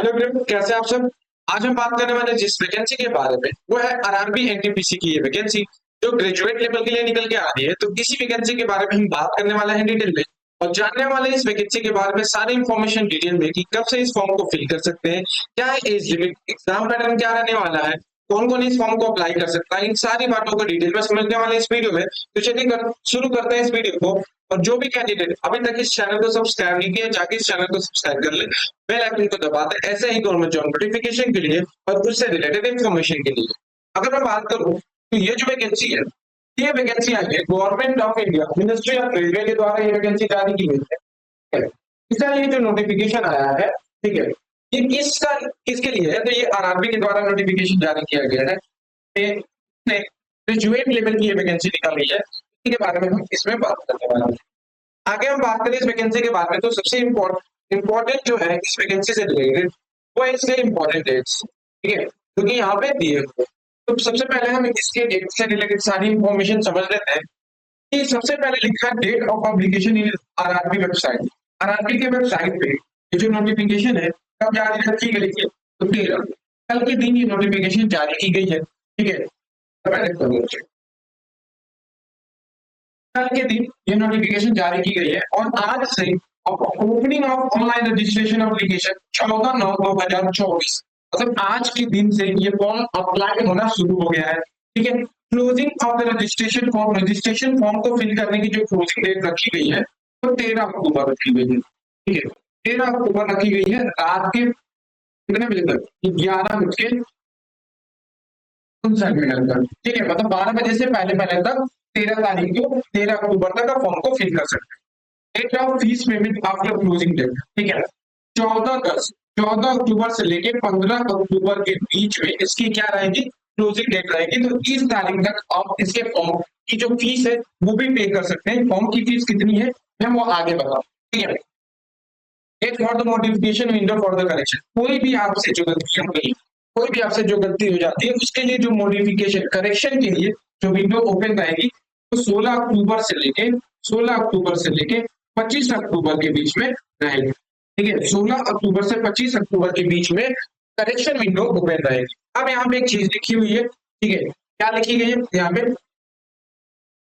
Hello everyone, कैसे आप सब। आज हम बात करने वाले जिस वैकेंसी के बारे में वो है आरआरबी एनटीपीसी की ये वैकेंसी जो ग्रेजुएट लेवल के लिए निकल के आ रही है। तो इसी वैकेंसी के बारे में हम बात करने वाले हैं डिटेल में और जानने वाले इस वैकेंसी के बारे में सारी इंफॉर्मेशन डिटेल में कि कब से इस फॉर्म को फिल कर सकते हैं, क्या है एज लिमिट, एग्जाम पैटर्न क्या रहने वाला है, कौन कौन इस फॉर्म को अप्लाई कर सकता है, इन सारी बातों को डिटेल में समझने वाले इस वीडियो में। तो चलिए शुरू करते हैं इस वीडियो को। और जो भी कैंडिडेट अभी तक इस चैनल को सब्सक्राइब नहीं किया, जाके इस चैनल को सब्सक्राइब कर ले, बेल आइकन को दबा दें ऐसे ही गवर्नमेंट जॉब नोटिफिकेशन के लिए और उससे रिलेटेड इंफॉर्मेशन के लिए। अगर मैं बात करूं तो ये जो वैकेंसी है, ये वैकेंसी आई है government of India ministry of railway के द्वारा ये वैकेंसी जारी की गई है। इसका ये जो नोटिफिकेशन आया है, ठीक है, ये किसके लिए है, तो ये आरआरबी के द्वारा नोटिफिकेशन जारी किया गया है। ग्रेजुएट लेवल की ये वैकेंसी निकाली है, इसी के बारे में हम इसमें बात करने वाले हैं। आगे हम बात करें इस वैकेंसी के बारे में तो सबसे इम्पोर्टेंट जो है इस वैकेंसी से रिलेटेड वो है इसके इम्पोर्टेंट डेट्स, ठीक है, क्योंकि यहाँ पे दिए हुए। तो सबसे पहले हम इसके डेट से रिलेटेड सारी इंफॉर्मेशन समझ लेते हैं कि सबसे पहले लिखा है date of publication in RRB website. RRB के वेबसाइट पे ये जो नोटिफिकेशन है कब जारी की गई है, तो 13 कल के दिन ये नोटिफिकेशन जारी की गई है, ठीक है। कल के दिन ये नोटिफिकेशन जारी की गई है और आज से opening of online registration application 14/9/2024, मतलब आज के दिन से ये फॉर्म अप्लाई होना शुरू हो गया है, ठीक है। Closing of the registration form को फिल करने की जो क्लोजिंग डेट रखी गई है वो 13 अक्टूबर रखी गई है, ठीक है। 13 अक्टूबर रखी गई है रात के कितने बजे तक, 11:59 तक, ठीक है। मतलब 12 बजे से पहले पहले तक 13 तारीख को 13 अक्टूबर तक का फॉर्म को फिल कर सकते हैं। Date of fees payment after closing date, ठीक है, 14 अक्टूबर से लेकर 15 अक्टूबर के बीच में इसकी क्या रहेगी, क्लोजिंग डेट रहेगी। तो इस तारीख तक आप इसके फॉर्म की जो फीस है वो भी पे कर सकते हैं। फॉर्म की फीस कितनी है मैं वो आगे बताऊं, ठीक है। Date for the notification window for the correction, कोई भी आपसे जो गलती हो गई, कोई भी आपसे जो गलती हो जाती है उसके लिए जो मॉडिफिकेशन करेक्शन के लिए जो विंडो ओपन रहेगी तो 16 अक्टूबर से लेके 25 अक्टूबर के बीच में रहेगी, ठीक है। 16 अक्टूबर से 25 अक्टूबर के बीच में करेक्शन विंडो ओपन रहेगी। अब यहाँ पे एक चीज लिखी हुई है, ठीक है, क्या लिखी गई है यहाँ पे,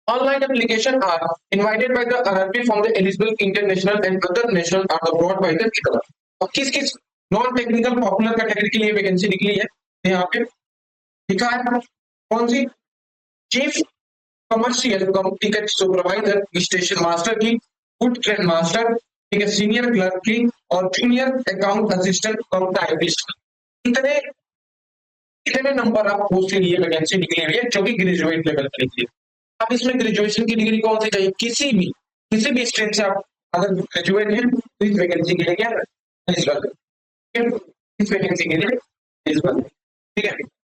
online application are invited by the RRB from the eligible international and other national or abroad by the इकरा। और किस किस नॉन टेक्निकल पॉपुलर कैटेगरी के लिए वैकेंसी निकली है यहाँ पे लिखा है, कौन सी, chief commercial ticket supervisor, station master की, फूड ट्रेन मास्टर, ठीक है, सीनियर क्लर्क की और junior account assistant cum typist. इतने इतने नंबर ऑफ पोस्ट के लिए वैकेंसी निकली हुई है जो कि ग्रेजुएट लेवल पर निकली है। अब इसमें ग्रेजुएशन की डिग्री कौन सी चाहिए, किसी भी स्ट्रीम से आप अगर ग्रेजुएट हैं तो इस वैकेंसी के लिए क्या है, इस वैकेंसी के लिए एलिजिबल, ठीक है।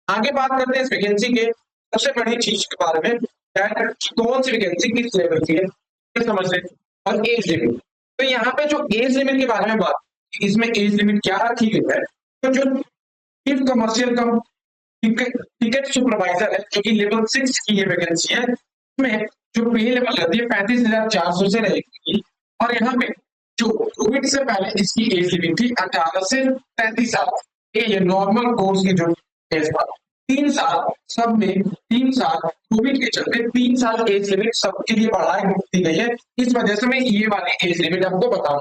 आगे बात करते हैं इस वैकेंसी के सबसे बड़ी चीज के बारे में, कौन सी वैकेंसी किस लेवल की है समझ लें, और एज लिमिट। तो यहाँ पे जो एज लिमिट के बारे में बात, इसमें एज लिमिट क्या रखी गई है, तो जो चीफ कमर्शियल कम टिकट सुपरवाइजर है जो कि लेवल 6 की ये वैकेंसी है, इसमें जो पे लेवल रहती है 35,400 से रहेगी। और यहाँ पे जो कोविड से पहले इसकी एज लिमिट थी 18 से 33 साल, ये नॉर्मल कोर्स की जो एज था 3 साल, सब में 3 साल कोविड के चलते 3 साल एज लिमिट सबके लिए बढ़ा दी गई है। इस वजह से मैं ये वाली एज लिमिट आपको बताऊं।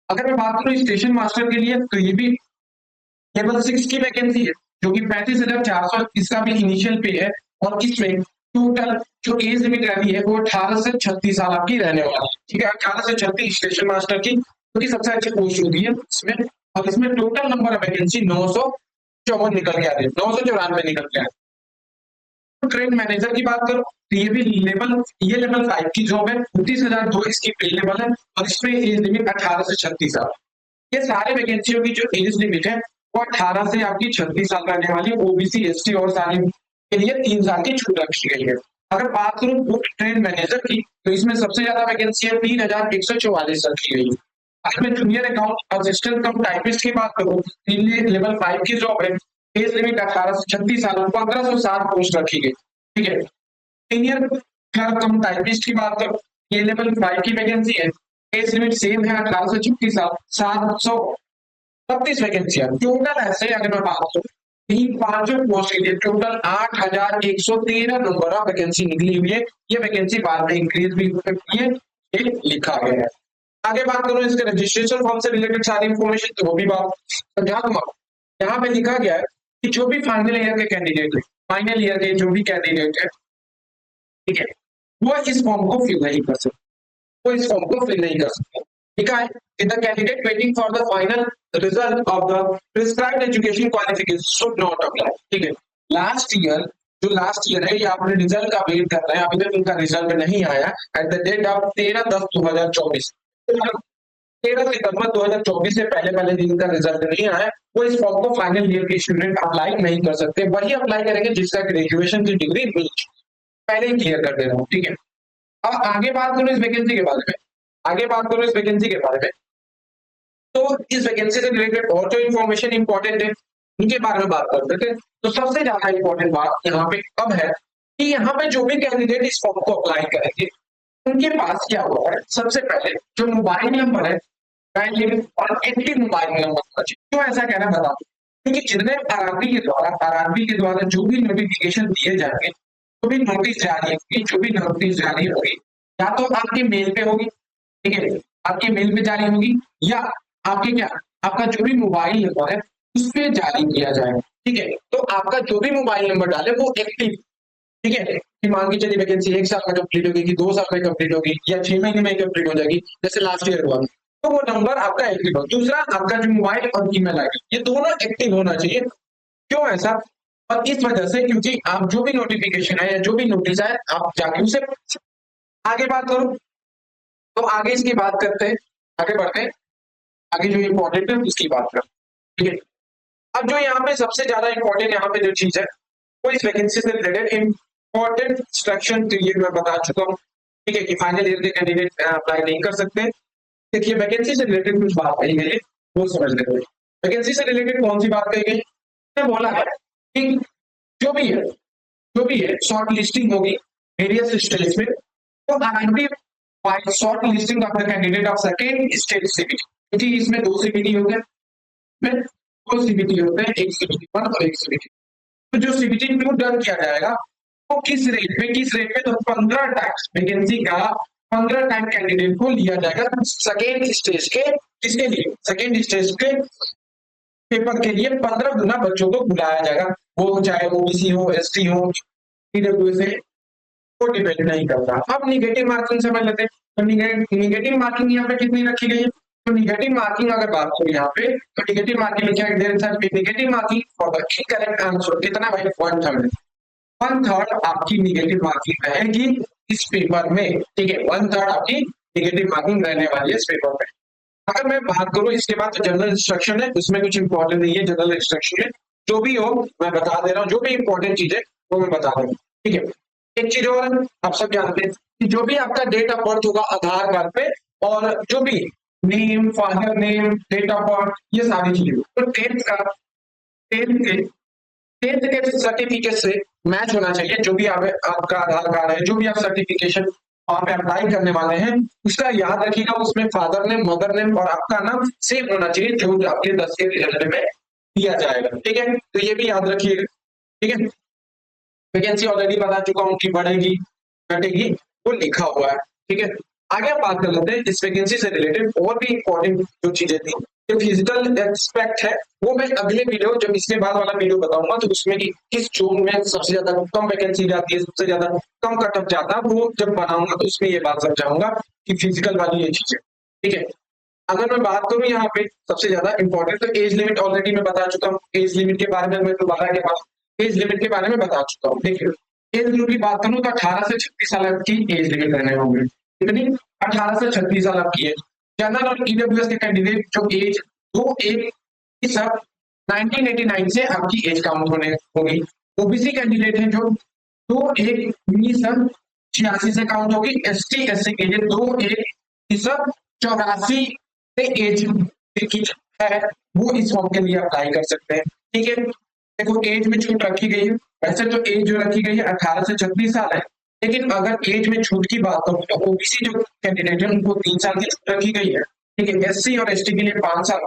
अगर मैं बात करूं स्टेशन मास्टर के लिए तो ये भी लेवल 6 की वैकेंसी है जो कि 35,400 इसका भी इनिशियल पे है। और इसमें टोटल जो एज लिमिट रहती है वो 18 से 36 साल आपकी रहने वाली है, ठीक है। 18 से 36 स्टेशन मास्टर की, क्योंकि सबसे अच्छी पोस्ट होती है इसमें। और इसमें टोटल नंबर ऑफ वैकेंसी 954 निकल के आ रही है, 994 निकल के आ रही है। ट्रेन मैनेजर की बात करो तो ये भी लेवल 5 की जॉब है, 29,002 इसकी पे लेवल है और इसमें एज लिमिट 18 से 36 साल। ये सारे वैकेंसियों की जो एज लिमिट है वो 18 से आपकी 36 साल रहने वाली है। ओबीसी, एसटी और सारी के लिए 3 साल की छूट रखी गई है। अगर बात करूं बुक ट्रेन मैनेजर की तो इसमें सबसे ज्यादा वैकेंसी है, 3,144 रखी गई है। अगर मैं junior account assistant cum typist की बात करूं, लेवल 5 की जॉब है, एज लिमिट 18 से 36 साल, 1560 पोस्ट रखी गई, ठीक है। सीनियर क्लर्क कम टाइपिस्ट की बात करूं, ये लेवल 5 की वैकेंसी है, एज लिमिट सेम है 18 से 36 साल, 32 वैकेंसियां टोटल। ऐसे अगर मैं बात करूं इन पांचों पोस्ट के लिए टोटल 8113 नंबर ऑफ वैकेंसी निकली हुई है। ये वैकेंसी बाद में इंक्रीज भी हो सकती है, ये लिखा गया है। आगे बात करूं इसके रजिस्ट्रेशन फॉर्म से रिलेटेड सारी इंफॉर्मेशन, तो वो भी बात समझा दूंगा। यहाँ पे लिखा गया है कि जो भी फाइनल ईयर के कैंडिडेट है, फाइनल ईयर के जो भी कैंडिडेट है, ठीक है, वो इस फॉर्म को फिल नहीं कर सकते, वो इस फॉर्म को फिल नहीं कर सकते। लिखा है कि the candidate waiting for the final result of the prescribed education qualification should not apply. ठीक है, लास्ट ईयर जो लास्ट ईयर है, ये आपने रिजल्ट का वेट कर रहे हैं, अभी तक इनका रिजल्ट नहीं आया एट द डेट ऑफ 13/10/2024। 13 सितंबर 2024 से पहले दिन का रिजल्ट नहीं आया, वो इस फॉर्म को फाइनल ईयर के स्टूडेंट अप्लाई नहीं कर सकते। वही अप्लाई करेंगे जिसका ग्रेजुएशन की डिग्री पहले ही क्लियर कर दे रहा हूँ। ठीक है, अब आगे बात करूं इस वैकेंसी के बारे में, आगे बात करूं इस वैकेंसी के बारे में, तो इस वैकेंसी से रिलेटेड और जो इन्फॉर्मेशन इंपॉर्टेंट है उनके बारे में बात करते थे। तो सबसे ज्यादा इंपॉर्टेंट बात यहाँ पे अब है कि यहाँ पे जो भी कैंडिडेट इस फॉर्म को अप्लाई करेंगे उनके पास क्या होगा है, सबसे पहले जो मोबाइल नंबर है और एक्टिव मोबाइल नंबर। क्यों ऐसा कहना बता दूं, क्योंकि जितने आरआरबी के द्वारा जो भी नोटिफिकेशन दिए जाएंगे, जो भी नोटिस जारी होगी, जो भी नोटिस जारी होगी, या तो आपके मेल पे होगी, ठीक है, आपके मेल पे जारी होगी, या आपके क्या आपका जो भी मोबाइल नंबर है उस पर जारी किया जाएगा। ठीक है, तो आपका जो भी मोबाइल नंबर डाले वो एक्टिव, ठीक है, कि मान के चलिए वैकेंसी 1 साल में कंप्लीट होगी कि 2 साल में कंप्लीट होगी या 6 महीने में कंप्लीट हो जाएगी, जैसे लास्ट ईयर हुआ, तो वो नंबर आपका एक्टिव हो। दूसरा, आपका जो मोबाइल और ईमेल आईडी, ये दोनों एक्टिव होना चाहिए। क्यों ऐसा? और इस वजह से क्योंकि आप जो भी नोटिफिकेशन है या जो भी नोटिस है आप जाके उसे, आगे बात करो तो आगे इसकी बात करते हैं, आगे बढ़ते हैं, आगे जो इंपॉर्टेंट है उसकी बात करते हैं। ठीक है, अब जो यहाँ पे सबसे ज्यादा इंपॉर्टेंट यहाँ पे जो चीज है वो इस वैकेंसी से रिलेटेड इंपॉर्टेंट इंस्ट्रक्शन पीरियड में बता चुका हूँ। ठीक है, कि फाइनल ईयर के कैंडिडेट अप्लाई नहीं कर सकते। देखिए, वैकेंसी से रिलेटेड कुछ बात कही गई है वो समझ लेते हैं। वैकेंसी से रिलेटेड कौन सी बात कही गई, बोला है कि जो भी है शॉर्ट लिस्टिंग होगी वेरियस स्टेज में, तो RRB while short listing of the candidate of second stage CBT, क्योंकि इसमें 2 सीबीटी हो गए, में 2 सीबीटी होते हैं, एक सीबीटी 1 और एक सीबीटी। तो जो सीबीटी 2 डन किया जाएगा वो किस रेट पे, तो 15 टाइम्स वैकेंसी का 15 टाइम कैंडिडेट को लिया जाएगा सेकेंड स्टेज के, किसके लिए, सेकेंड स्टेज के पेपर के लिए 15 गुना बच्चों को बुलाया जाएगा, वो चाहे ओबीसी हो, एसटी हो, ईडब्ल्यूएस है, वो डिपेंड नहीं करता। अब निगेटिव मार्किंग समझ लेते हैं, तो निगेटिव मार्किंग यहाँ पे कितनी रखी गई है, तो निगेटिव मार्किंग अगर बात करें यहाँ पे, तो निगेटिव मार्किंग लिखा है negative marking for the incorrect answer कितना भाई, 1/3, 1/3 आपकी निगेटिव मार्किंग रहेगी इस पेपर में। ठीक है, 1/3 आपकी निगेटिव मार्किंग रहने वाली है इस पेपर में। अगर मैं बात करूं इसके बाद तो जनरल इंस्ट्रक्शन है, उसमें कुछ इंपॉर्टेंट नहीं है, जनरल इंस्ट्रक्शन है, जो भी हो मैं बता दे रहा हूँ, जो भी इंपॉर्टेंट चीज है वो मैं बता रहा हूँ। ठीक है, एक चीज और आप सब जानते हैं कि जो भी आपका डेट ऑफ बर्थ होगा आधार कार्ड पे, और जो भी name, father name, date of birth, ये सारी चीजें, तो 10th के सर्टिफिकेट से मैच होना चाहिए। जो भी आपका आधार कार्ड है, जो भी आप सर्टिफिकेशन वहां पे अप्लाई करने वाले हैं, उसका याद रखिएगा, उसमें फादर नेम, मदर नेम और आपका नाम सेम होना चाहिए जो आपके 10 के रिजल्ट में दिया जाएगा। ठीक है, तो ये भी याद रखिएगा। ठीक है, वैकेंसी ऑलरेडी बता चुका हूँ कि बढ़ेगी घटेगी, वो लिखा हुआ है। ठीक है, आगे आप बात कर लेते हैं इस वैकेंसी से रिलेटेड और भी इंपॉर्टेंट जो चीजें थी। जो फिजिकल एस्पेक्ट है वो मैं अगले वीडियो, जब इसके बाद वाला वीडियो बताऊंगा, तो उसमें कि किस जोन में सबसे ज्यादा कम वैकेंसी जाती है, सबसे ज्यादा कम कट ऑफ जाता है, वो जब बनाऊंगा तो उसमें ये बात समझाऊंगा कि फिजिकल वाली ये चीजें। ठीक है, अगर मैं बात करूं यहाँ पे सबसे ज्यादा इंपॉर्टेंट, तो एज लिमिट ऑलरेडी मैं बता चुका हूँ, एज लिमिट के बारे में मैं दोबारा के बाद एज लिमिट के बारे में बता चुका हूँ। देखिए, एज लिमिट की बात करूं तो 18 से 36 साल की एज लिमिट रहने होंगे, कितनी, 18 से 36 साल आपकी एज। जनरल और ईडब्ल्यूएस के कैंडिडेट जो एज 2/1 सब 1989 से आपकी एज काउंट होने होगी। ओबीसी कैंडिडेट है जो 2/1 1986 से काउंट होगी। एसटी एससी के लिए 2/1 1984 से एज की है वो इस फॉर्म के लिए अप्लाई कर सकते हैं। ठीक है, देखो एज में छूट रखी गई है, वैसे तो एज जो रखी गई है 18 से 36 साल है, लेकिन अगर एज में छूट की बात करूं तो ओबीसी जो कैंडिडेट है उनको 3 साल की छूट रखी गई है। ठीक है, एससी और एसटी के लिए 5 साल,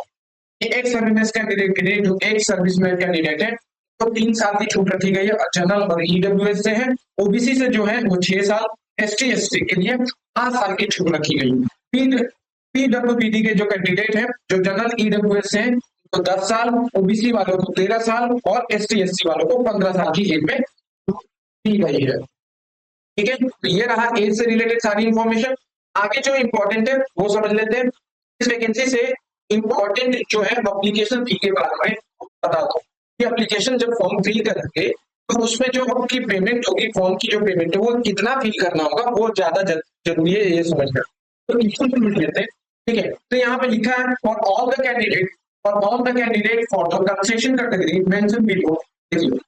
एक सर्विस कैंडिडेट के लिए, जो एक सर्विसमैन कैंडिडेट है तो 3 साल की छूट रखी गई है। जनरल और ईडब्ल्यूएस से है। ओबीसी से जो है वो 6 साल, एसटी एससी के लिए 5 साल की छूट रखी गई है। पीडब्ल्यूबीडी के जो कैंडिडेट है, जो जनरल ईडब्ल्यूएस से है, तो 10 साल, ओबीसी वालों को 13 साल और एसटी एससी वालों को 15 साल की एज में दी गई है। ठीक है, तो ये रहा एज से रिलेटेड सारी इंफॉर्मेशन। आगे जो इंपॉर्टेंट है वो समझ लेते हैं। इस वैकेंसी से इंपॉर्टेंट जो है एप्लीकेशन फी के बारे में बता दो। ये एप्लीकेशन जब फॉर्म फिल करेंगे तो उसमें जो आपकी पेमेंट होगी, फॉर्म की जो पेमेंट है वो कितना फिल करना होगा वो ज्यादा जरूरी है ये समझना। तो इसको समझ लेते हैं। ठीक है, तो यहाँ पे लिखा है for all the candidate for the concession category mention below. देखिए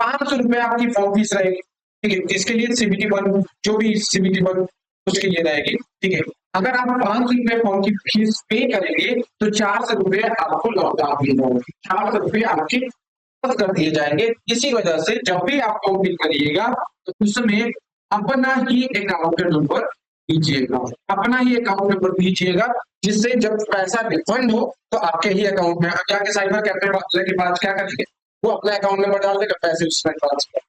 500 रुपए आपकी फॉर्म फीस रहेगी। ठीक है, इसके लिए सीबीटी 1 जो भी सीबीटी 1 उसके लिए रहेगी। ठीक है, अगर आप 500 रुपए फॉर्म की फीस पे करेंगे तो 400 रुपए आपको लौटा दिए जाएंगे, 400 रुपए आपके कर दिए जाएंगे। इसी वजह से जब भी आप फॉर्म फिल करिएगा तो उसमें अपना ही अकाउंट नंबर दीजिएगा, अपना ही अकाउंट नंबर दीजिएगा, जिससे जब पैसा रिफंड हो तो आपके ही अकाउंट में जाके साइबर कैफे वाले के पास क्या करेंगे, वो अपना अकाउंट नंबर डाल देगा, पैसे उसमें ट्रांसफर।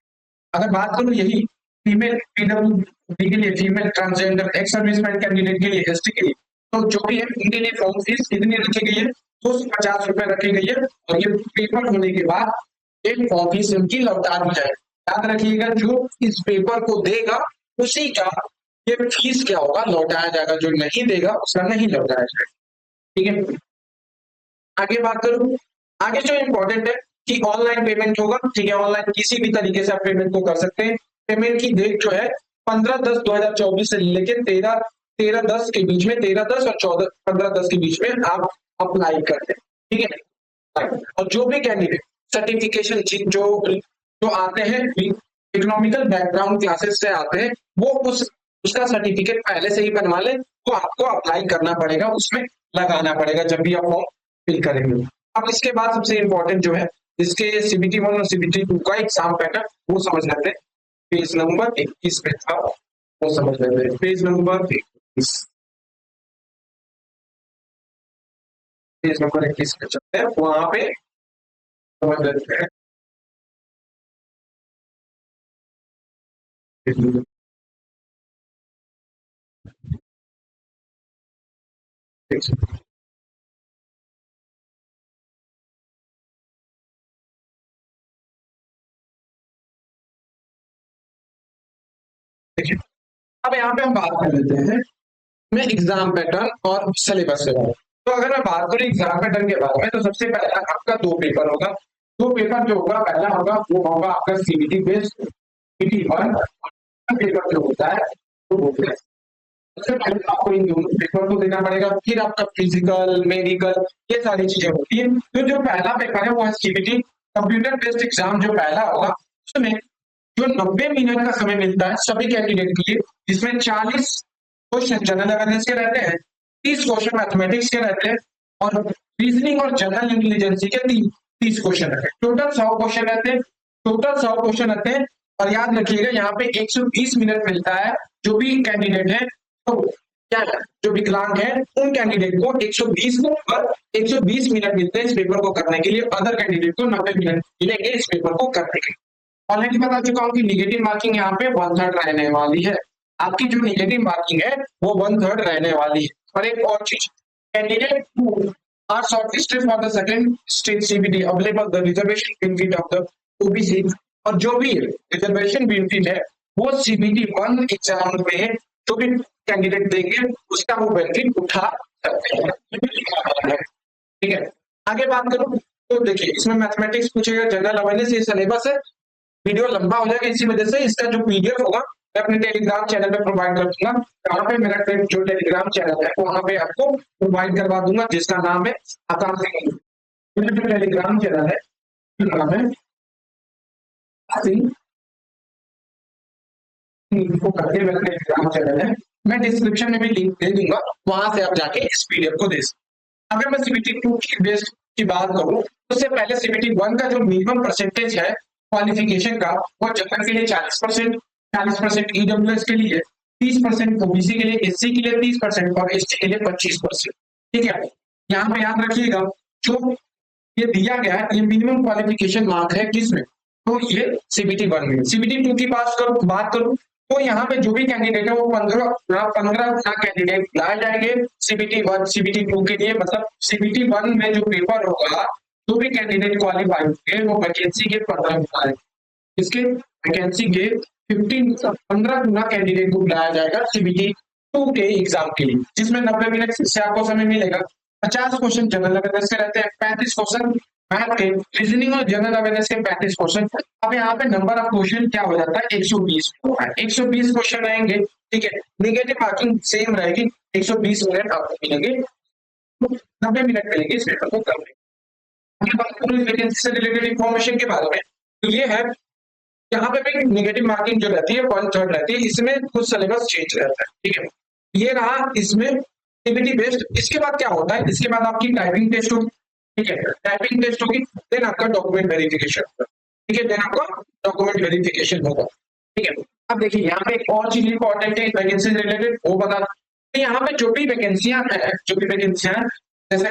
अगर बात करूं यही फीमेल पीडब्ल्यूडी के लिए, female transgender ex serviceman candidate के लिए, एसटी के लिए, तो जो भी है उनके लिए फॉर्म फीस कितनी रखी गई है, 250 रुपए रखी गई है। और ये पेपर होने के बाद एक फॉर्म फीस उनकी लौटा दी जाए। याद रखिएगा, जो इस पेपर को देगा उसी का ये फीस क्या होगा, लौटाया जाएगा, जो नहीं देगा उसका नहीं लौटाया जाएगा। ठीक है, आगे बात करूं, आगे जो इंपॉर्टेंट है कि ऑनलाइन पेमेंट होगा। ठीक है, ऑनलाइन किसी भी तरीके से आप पेमेंट को कर सकते हैं। पेमेंट की डेट जो है 15/10/2024 से लेकर 13/10 के बीच में, 13/10 और 15/10 के बीच में आप अप्लाई करते हैं। ठीक है, और जो भी कैंडिडेट सर्टिफिकेशन जो जो आते हैं इकोनॉमिकल बैकग्राउंड क्लासेस से आते हैं, वो उसका सर्टिफिकेट पहले से ही बनवा ले, तो आपको अप्लाई करना पड़ेगा, उसमें लगाना पड़ेगा जब भी आप फॉर्म फिल करेंगे। अब इसके बाद सबसे इंपॉर्टेंट जो है, इसके सीबीटी 1 और सीबीटी 2 का एग्जाम पैटर्न वो समझ लेते हैं। पेज नंबर 21 पे था, वो समझ लेते हैं। पेज नंबर 21, पेज नंबर 21 पे चलते हैं, वहां पे समझ लेते हैं। देखिए, अब यहाँ पे हम बात कर लेते हैं मैं एग्जाम पैटर्न और सिलेबस से। तो अगर मैं बात करूं एग्जाम पैटर्न के बारे में, तो सबसे पहला आपका 2 पेपर होगा। 2 पेपर जो होगा, पहला होगा वो होगा आपका सीबीटी बेस्ड सीबीटी 1। पेपर जो होता है वो होता है, सबसे पहले आपको इन दोनों पेपर को देना पड़ेगा, फिर आपका फिजिकल, मेडिकल, ये सारी चीजें होती है। तो जो पहला पेपर है वो है सीबीटी कंप्यूटर बेस्ड एग्जाम। जो पहला होगा उसमें जो 90 मिनट का समय मिलता है सभी कैंडिडेट के लिए, जिसमें 40 क्वेश्चन जनरल अवेयरनेस के रहते हैं, 30 क्वेश्चन मैथमेटिक्स के रहते हैं, और रीजनिंग और जनरल इंटेलिजेंसी के 30 क्वेश्चन रहते हैं। टोटल 100 क्वेश्चन रहते हैं, टोटल 100 क्वेश्चन रहते हैं। और याद रखिएगा यहाँ पे 120 मिनट मिलता है। जो भी कैंडिडेट है, तो क्या है, जो विकलांग है उन कैंडिडेट को 120 मिनट मिलते हैं इस पेपर को करने के लिए। अदर कैंडिडेट को 90 मिनट मिलेंगे इस पेपर को करने के लिए। ऑलरेडी बता चुका हूँ कि निगेटिव मार्किंग यहाँ पे 1/3 रहने वाली है। आपकी जो निगेटिव मार्किंग है वो 1/3 रहने वाली है। और एक और चीज, candidate who are shortlisted for the second stage CBT available the reservation benefit of the OBC. और जो भी रिजर्वेशन बेनिफिट है वो सीबीटी 1 एग्जाम में जो भी कैंडिडेट देंगे उसका वो बेनिफिट उठा सकते हैं। ठीक है, आगे बात करूं तो देखिए इसमें मैथमेटिक्स पूछेगा, जनरल अवेयरनेस, ये सिलेबस है। वीडियो लंबा हो जाएगा, इसी वजह से इसका जो पीडीएफ होगा मैं अपने टेलीग्राम चैनल पे प्रोवाइड कर दूंगा। वहां पे मेरा जो टेलीग्राम चैनल है वहां पे आपको प्रोवाइड करवा दूंगा, जिसका नाम है आकाश सिंह। जो टेलीग्राम चैनल है नाम है करके मेरा टेलीग्राम चैनल है, मैं डिस्क्रिप्शन में भी लिंक दे दूंगा, वहां से आप जाके इस पीडीएफ को दे सकते। अगर मैं सीबीटी 2 की बेस्ड की बात करूं, उससे पहले सीबीटी 1 का जो मिनिमम परसेंटेज है क्वालिफिकेशन का, वो जनरल के लिए 40%, 40% ईडब्ल्यूएस के लिए, 30% ओबीसी के लिए, एससी के लिए 30% और एसटी के लिए 25%। ठीक है, यहाँ पे याद रखिएगा जो ये दिया गया है ये मिनिमम क्वालिफिकेशन मार्क है किसमें, तो ये सीबीटी 1 में। सीबीटी 2 की बात करूं तो यहाँ पे जो भी कैंडिडेट है वो 15 कैंडिडेट लाए जाएंगे सीबीटी 1 सीबीटी 2 के लिए। मतलब सीबीटी 1 में जो पेपर होगा जो भी कैंडिडेट क्वालिफाई होंगे वो वैकेंसी के 15 इसके वैकेंसी के 15 गुना कैंडिडेट को बुलाया जाएगा सीबीटी 2 के एग्जाम के लिए, जिसमें 90 मिनट से आपको समय मिलेगा। 50 क्वेश्चन जनरल अवेयरनेस के रहते हैं, 35 क्वेश्चन मैथ के, रीजनिंग और जनरल अवेयरनेस के 35 क्वेश्चन। अब यहाँ पे नंबर ऑफ क्वेश्चन क्या हो जाता है 120 120 क्वेश्चन रहेंगे। ठीक है, निगेटिव मार्किंग सेम रहेगी, 120 मिनट आपको मिलेंगे, 90 मिनट मिलेंगे इस पेपर को करने। बात करूं वैकेंसी से रिलेटेड इंफॉर्मेशन के बारे में, तो ये है यहाँ पे भी नेगेटिव मार्किंग जो रहती है 1/3 रहती है, इसमें कुछ सिलेबस चेंज रहता है। ठीक है, ये रहा इसमें एक्टिविटी बेस्ड। इसके बाद क्या होता है, इसके बाद आपकी टाइपिंग टेस्ट होगी। ठीक है, टाइपिंग टेस्ट होगी, देन आपका डॉक्यूमेंट वेरिफिकेशन होगा। ठीक है, देन आपका डॉक्यूमेंट वेरिफिकेशन होगा। ठीक है, अब देखिए यहाँ पे एक और चीज इंपॉर्टेंट है वैकेंसी से रिलेटेड, वो बता तो यहाँ पे जो भी वैकेंसियां हैं जैसे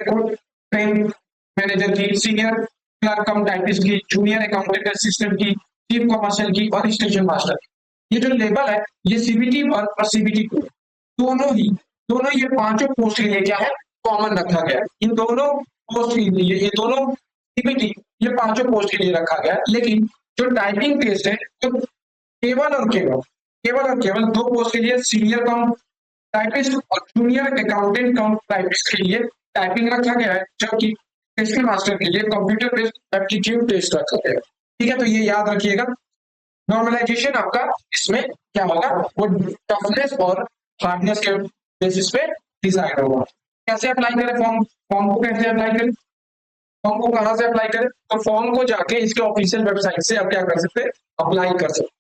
मैनेजर की, सीनियर क्लर्क कम टाइपिस्ट की, जूनियर अकाउंटेंट असिस्टेंट की, चीफ कमर्शियल की और स्टेशन मास्टर की, ये जो लेवल है ये सीबीटी 1 और सीबीटी 2 दोनों ये पांचों पोस्ट के लिए क्या है कॉमन रखा गया है। इन दोनों पोस्ट के लिए ये दोनों सीबीटी ये पांचों पोस्ट के लिए रखा गया है, लेकिन जो टाइपिंग टेस्ट है तो केवल और केवल दो पोस्ट के लिए, सीनियर कम टाइपिस्ट और जूनियर अकाउंटेंट कम टाइपिस्ट के लिए टाइपिंग रखा गया है, जबकि स्टेशन मास्टर के लिए कंप्यूटर बेस्ड एप्टीट्यूड टेस्ट रखा गया है। ठीक है, तो ये याद रखिएगा। नॉर्मलाइजेशन आपका इसमें क्या होगा, वो टफनेस और हार्डनेस के बेसिस पे डिसाइड होगा। कैसे अप्लाई करें फॉर्म को कैसे अप्लाई करें, फॉर्म को कहां से अप्लाई करें, तो फॉर्म को जाके इसके ऑफिशियल वेबसाइट से आप क्या कर सकते हैं अप्लाई कर सकते हैं।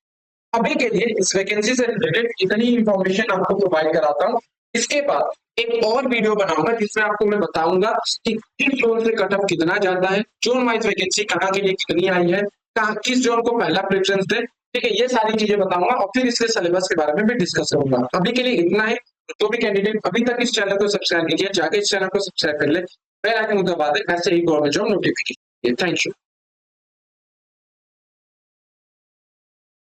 अभी के लिए इस वैकेंसी से रिलेटेड इतनी इंफॉर्मेशन आपको प्रोवाइड कराता हूँ। इसके बाद एक और वीडियो बनाऊंगा जिसमें आपको मैं बताऊंगा कि किस जोन से कट ऑफ कितना जाता है, जोन वाइज वैकेंसी कहाँ के लिए कितनी आई है, कहाँ किस जोन को पहला प्रेफरेंस दे। ठीक है, ये सारी चीजें बताऊंगा और फिर इसके सिलेबस के बारे में भी डिस्कस करूंगा। अभी के लिए इतना है। तो भी कैंडिडेट अभी तक इस चैनल को सब्सक्राइब कीजिए, जाके इस चैनल को सब्सक्राइब कर ले, बेल आइकन दबा दे, ऐसे ही government job notification. Thank you.